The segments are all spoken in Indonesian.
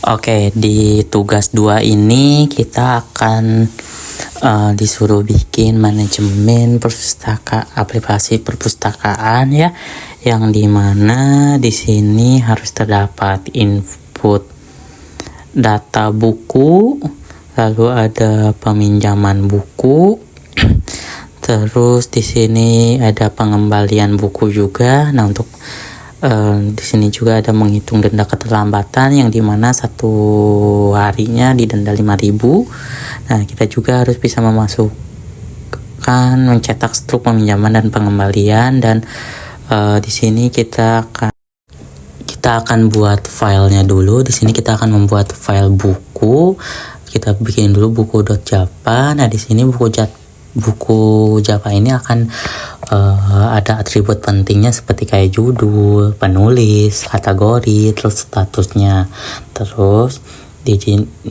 Oke, di tugas 2 ini kita akan disuruh bikin manajemen aplikasi perpustakaan ya, yang dimana di sini harus terdapat input data buku, lalu ada peminjaman buku, terus di sini ada pengembalian buku juga. Nah, untuk di sini juga ada menghitung denda keterlambatan yang dimana satu harinya didenda 5.000. Nah, kita juga harus bisa mencetak struk peminjaman dan pengembalian, dan di sini kita akan buat filenya dulu. Di sini kita akan membuat file buku. Kita bikin dulu buku.java. Nah, di sini buku Java ini akan ada atribut pentingnya seperti kayak judul, penulis, kategori, terus statusnya. Terus di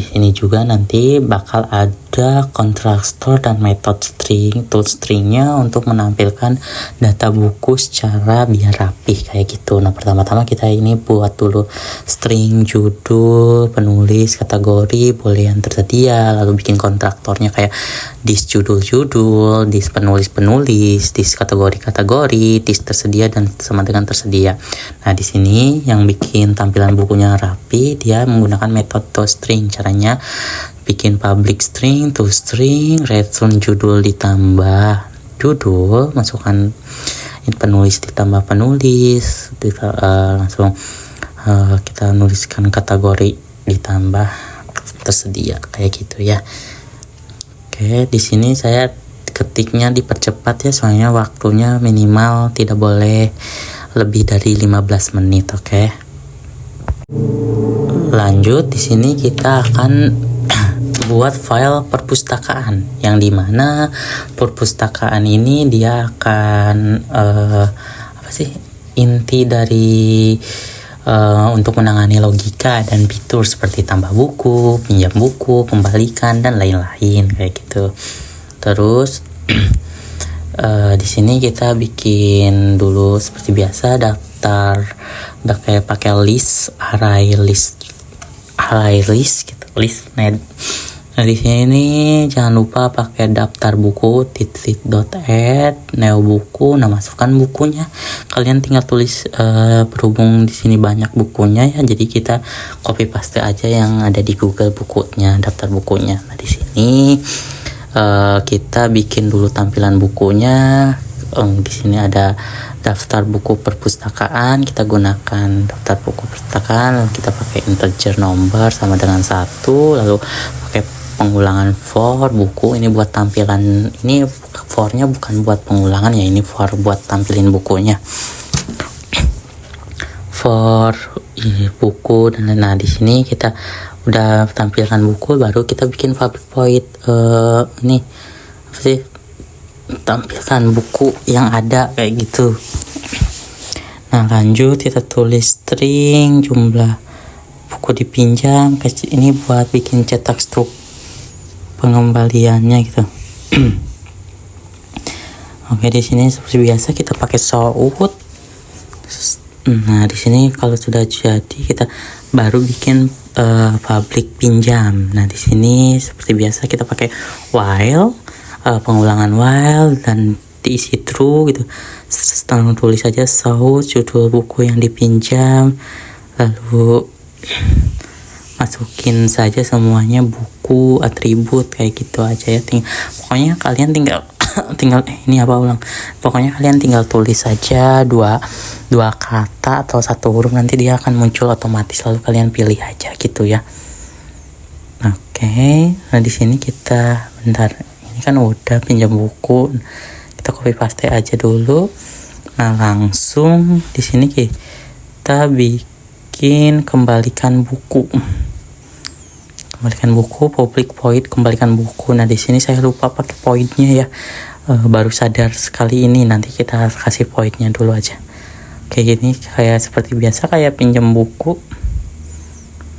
sini juga nanti bakal ada konstruktor dan metode stringnya untuk menampilkan data buku secara biar rapih kayak gitu. Nah, pertama-tama kita ini buat dulu string judul, penulis, kategori, boleh yang tersedia, lalu bikin kontraktornya kayak dis judul-judul, dis penulis-penulis, dis kategori-kategori, dis tersedia dan sama dengan tersedia. Nah, di sini yang bikin tampilan bukunya rapi, dia menggunakan metode toString. Caranya bikin public string, toString, return judul ditambah judul, masukkan penulis ditambah penulis, langsung kita nuliskan kategori ditambah tersedia kayak gitu ya. Oke, di sini saya ketiknya dipercepat ya, soalnya waktunya minimal tidak boleh lebih dari 15 menit, oke. Lanjut, di sini kita akan buat file perpustakaan, yang dimana perpustakaan ini dia akan inti dari untuk menangani logika dan fitur seperti tambah buku, pinjam buku, kembalikan dan lain-lain kayak gitu. Terus di sini kita bikin dulu seperti biasa daftar pakai list, array list gitu, list net. Nah, di sini jangan lupa pakai daftar buku .add new buku. Nah, masukkan bukunya. Kalian tinggal tulis berhubung di sini banyak bukunya ya, jadi kita copy paste aja yang ada di Google bukunya, daftar bukunya. Nah, di sini kita bikin dulu tampilan bukunya. Di sini ada daftar buku perpustakaan, kita gunakan daftar buku perpustakaan, lalu kita pakai integer number sama dengan 1, lalu pakai pengulangan for buku. Ini buat tampilan, ini for-nya bukan buat pengulangan ya, ini for buat tampilin bukunya, for buku. Dan nah, di sini kita udah tampilkan buku, baru kita bikin public void. Ini apa sih, tampilkan buku yang ada kayak gitu. Nah, lanjut kita tulis string jumlah buku dipinjam. Ini buat bikin cetak struk pengembaliannya gitu. Oke, di sini seperti biasa kita pakai south. Nah, di sini kalau sudah jadi kita baru bikin public pinjam. Nah, di sini seperti biasa kita pakai while, pengulangan while dan diisi true gitu. Setelah tulis saja south judul buku yang dipinjam, lalu masukin saja semuanya buku, atribut kayak gitu aja ya. Pokoknya kalian tinggal pokoknya kalian tinggal tulis saja dua kata atau satu huruf, nanti dia akan muncul otomatis, lalu kalian pilih aja gitu ya. Oke, nah di sini kita ini kan udah pinjam buku, kita copy paste aja dulu. Nah, langsung di sini kita bikin kembalikan buku, public void kembalikan buku. Nah, di sini saya lupa pakai voidnya ya, baru sadar sekali ini. Nanti kita kasih voidnya dulu aja. Kayak gini, kayak seperti biasa kayak pinjam buku.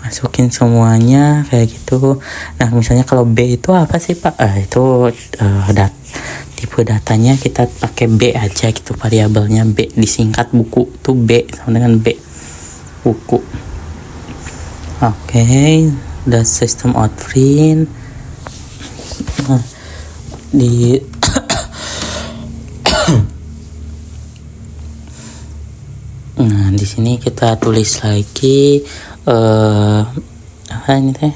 masukin semuanya kayak gitu. Nah misalnya kalau B itu apa sih Pak? Itu tipe datanya kita pakai B aja gitu, variabelnya B, disingkat buku tuh B sama dengan B buku. Oke, the system out print. Nah, nah di sini kita tulis lagi apa ini teh,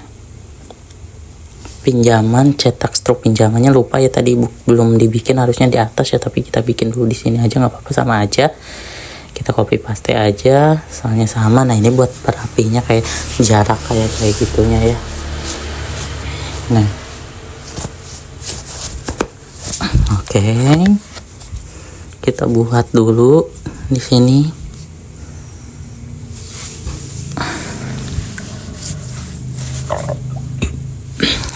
pinjaman, cetak struk pinjamannya lupa ya tadi belum dibikin, harusnya di atas ya, tapi kita bikin dulu di sini aja nggak apa-apa, sama aja kita copy paste aja soalnya sama. Nah ini buat perapinya kayak jarak kayak gitunya ya. Nah oke, kita buat dulu di sini.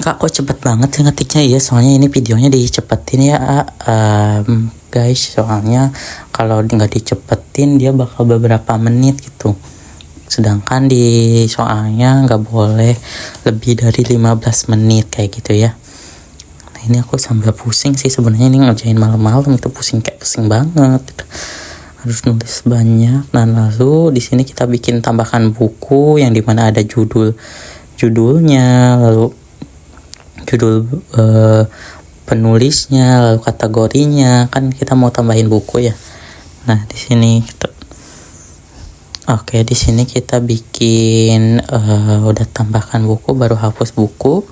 Kak kok cepet banget sih ngetiknya ya, soalnya ini videonya dicepetin ya guys, soalnya kalau nggak dicepetin dia bakal beberapa menit gitu, sedangkan di soalnya nggak boleh lebih dari 15 menit kayak gitu ya. Nah ini aku sambil pusing sih sebenarnya, ini ngerjain malam-malam itu pusing banget gitu. Harus nulis banyak. Nah lalu di sini kita bikin tambahkan buku yang dimana ada judulnya, lalu judul penulisnya, lalu kategorinya, kan kita mau tambahin buku ya. Nah di sini kita di sini kita bikin udah tambahkan buku, baru hapus buku.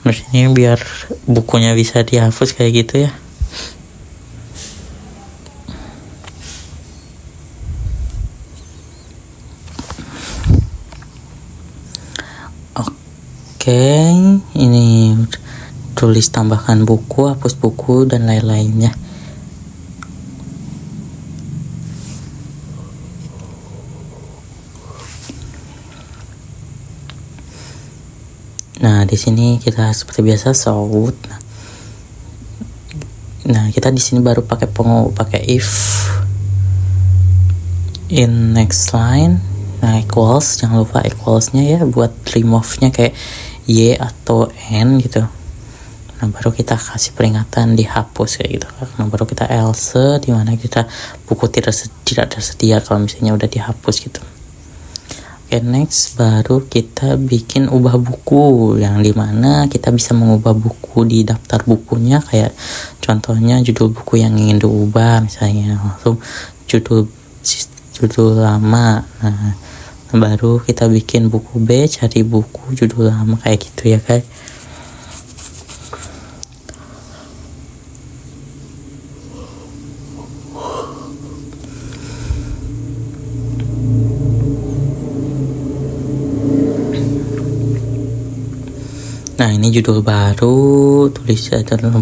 Terus ini biar bukunya bisa dihapus kayak gitu ya. Oke, ini tulis tambahkan buku, hapus buku, dan lain-lainnya. Nah, di sini kita seperti biasa sort. Nah, kita di sini baru pakai if in next line. Nah, equals, jangan lupa equalsnya ya buat remove-nya kayak Y atau N gitu. Nah baru kita kasih peringatan dihapus kayak gitu. Nah baru kita else dimana kita buku tidak tersedia kalau misalnya udah dihapus gitu. Oke, next baru kita bikin ubah buku, yang dimana kita bisa mengubah buku di daftar bukunya, kayak contohnya judul buku yang ingin diubah misalnya langsung judul lama. Nah baru kita bikin buku B, cari buku judul lama kayak gitu ya guys. Nah ini judul baru,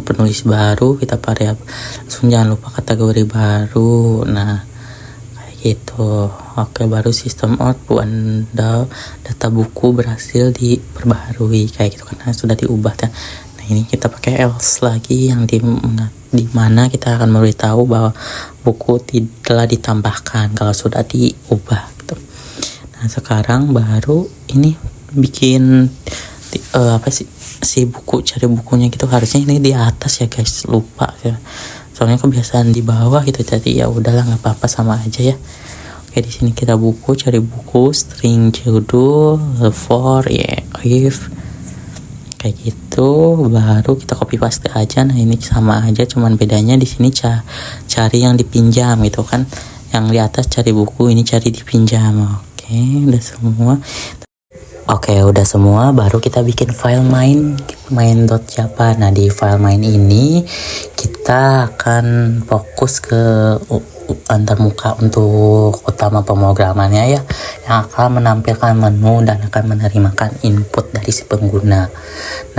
penulis baru, kita variabel langsung, jangan lupa kategori baru. Nah gitu. Oke, baru sistem output data buku berhasil diperbaharui kayak gitu karena sudah diubah kan. Nah ini kita pakai else lagi yang di mana kita akan memberitahu bahwa buku telah ditambahkan kalau sudah diubah gitu. Nah sekarang baru ini bikin si buku, cari bukunya gitu, harusnya ini di atas ya guys, lupa ya. Soalnya kebiasaan di bawah gitu, jadi ya udahlah nggak apa-apa, sama aja ya. Oke, di sini kita cari buku, string judul, for, if kayak gitu, baru kita copy paste aja. Nah ini sama aja, cuman bedanya di sini cari yang dipinjam gitu kan, yang di atas cari buku, ini cari dipinjam. Oke, udah semua. Oke, udah semua, baru kita bikin file main.java. Nah, di file main ini kita akan fokus ke antarmuka untuk utama pemrogramannya ya, yang akan menampilkan menu dan akan menerimakan input dari si pengguna.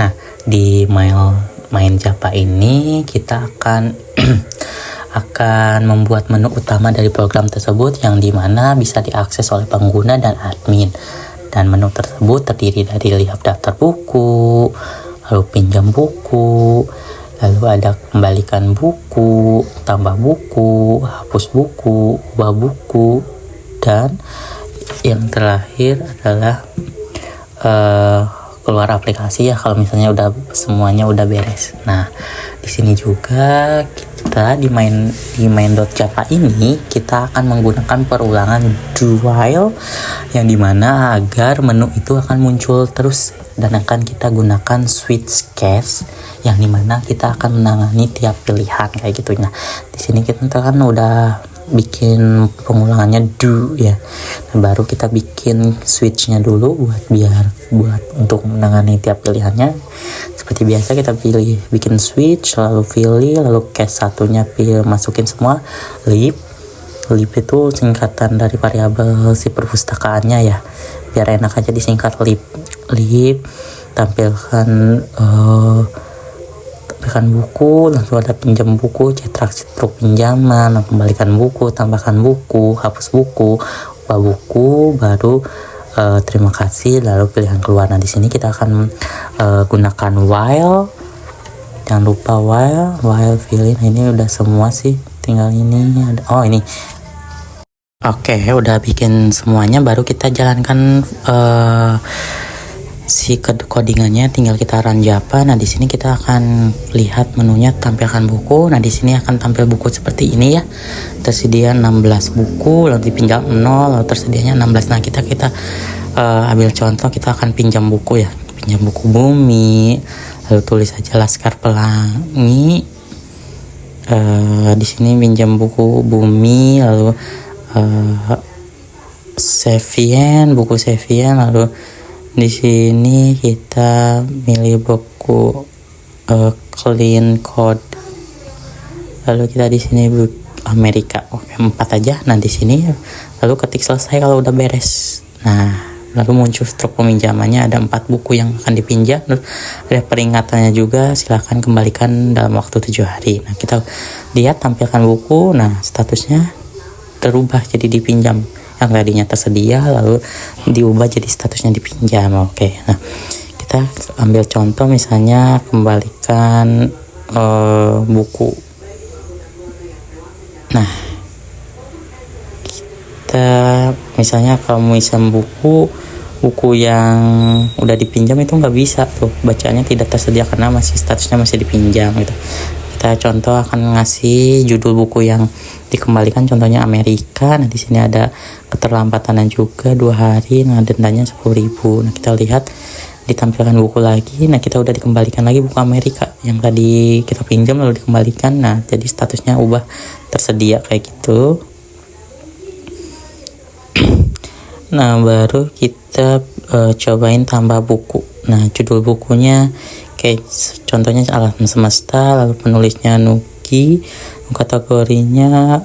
Nah, di main Java ini kita akan membuat menu utama dari program tersebut, yang dimana bisa diakses oleh pengguna dan admin. Dan menu tersebut terdiri dari lihat daftar buku, lalu pinjam buku, lalu ada kembalikan buku, tambah buku, hapus buku, ubah buku, dan yang terakhir adalah keluar aplikasi ya kalau misalnya udah semuanya udah beres. Nah, di sini juga kita di main.java ini kita akan menggunakan perulangan do while yang dimana agar menu itu akan muncul terus, dan akan kita gunakan switch case yang dimana kita akan menangani tiap pilihan kayak gitu. Nah, di sini kita kan udah bikin pengulangannya do ya, dan baru kita bikin switchnya dulu buat untuk menangani tiap pilihannya. Seperti biasa kita bikin switch, lalu pilih, lalu case satunya masukin semua. Lib itu singkatan dari variabel si perpustakaannya ya, biar enak aja disingkat lib. Tampilkan buku, lalu ada pinjam buku, cetak pinjaman, kembalikan buku, tambahkan buku, hapus buku, ubah buku, baru terima kasih, lalu pilihan keluar. Nah, di sini kita akan gunakan while, jangan lupa while filling. Ini udah semua sih, tinggal ini ada, ini. Oke, udah bikin semuanya, baru kita jalankan si codingannya, tinggal kita run Java. Nah, di sini kita akan lihat menunya tampilkan buku. Nah, di sini akan tampil buku seperti ini ya. Tersedia 16 buku, lalu dipinjam 0, lalu tersedianya 16. Nah, kita ambil contoh, kita akan pinjam buku ya. Pinjam buku Bumi, lalu tulis aja Laskar Pelangi. Di sini pinjam buku Bumi, lalu buku Sevian, lalu di sini kita milih buku clean code, lalu kita di sini Amerika. Oke, 4 aja. Nah, di sini lalu ketik selesai kalau udah beres. Nah, lalu muncul struk peminjamannya, ada 4 buku yang akan dipinjam. Terus ada peringatannya juga, silahkan kembalikan dalam waktu 7 hari. Nah, kita lihat tampilkan buku. Nah, statusnya terubah jadi dipinjam. Yang tadinya tersedia lalu diubah jadi statusnya dipinjam. Oke. Nah, kita ambil contoh misalnya kembalikan buku. Nah, kita misalnya kalau misal buku yang udah dipinjam itu nggak bisa tuh, bacaannya tidak tersedia karena statusnya masih dipinjam gitu. Kita contoh akan ngasih judul buku yang dikembalikan, contohnya Amerika. Nah, di sini ada keterlambatannya juga 2 hari. Nah, dendanya 10.000. Nah, kita lihat ditampilkan buku lagi. Nah, kita udah dikembalikan lagi buku Amerika yang tadi kita pinjam lalu dikembalikan. Nah, jadi statusnya ubah tersedia kayak gitu. Nah, baru kita cobain tambah buku. Nah, judul bukunya kayak contohnya Alam Semesta, lalu penulisnya Nuki, kategorinya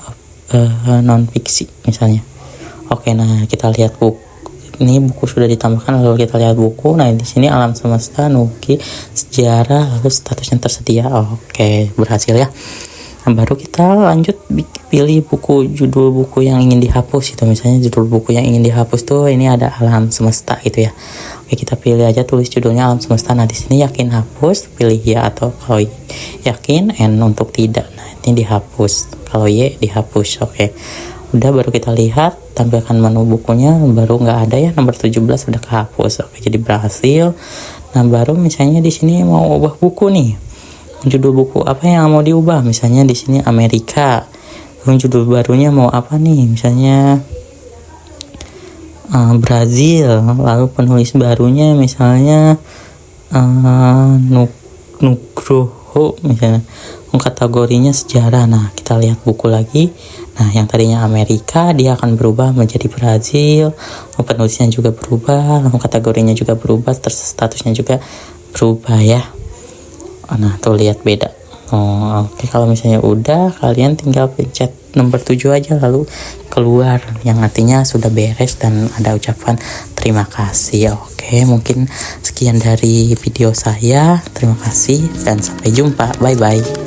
non fiksi misalnya. Oke, nah kita lihat buku. Ini buku sudah ditambahkan, lalu kita lihat buku. Nah, di sini Alam Semesta, Nuki, sejarah, lalu statusnya tersedia. Oke, berhasil ya. Nah, baru kita lanjut pilih judul buku yang ingin dihapus itu. Misalnya judul buku yang ingin dihapus tuh ini ada Alam Semesta gitu ya. Oke, kita pilih aja, tulis judulnya Alam Semesta. Nah, di sini yakin hapus, pilih ya, atau kalau yakin N untuk tidak. Nah, ini dihapus, kalau Y dihapus. Oke, udah, baru kita lihat tampilkan menu bukunya, baru nggak ada ya, nomor 17 udah kehapus. Oke, jadi berhasil. Nah, baru misalnya di sini mau ubah buku nih, judul buku apa yang mau diubah, misalnya di sini Amerika. Judul barunya mau apa nih, misalnya Brazil, lalu penulis barunya misalnya Nugroho misalnya, kategorinya sejarah. Nah, kita lihat buku lagi. Nah, yang tadinya Amerika dia akan berubah menjadi Brazil, penulisnya juga berubah, lalu kategorinya juga berubah, terus statusnya juga berubah ya. Nah, tuh lihat beda. Oke, kalau misalnya udah, kalian tinggal pencet nomor 7 aja lalu keluar, yang artinya sudah beres dan ada ucapan terima kasih. Oke, mungkin sekian dari video saya. Terima kasih dan sampai jumpa. Bye bye.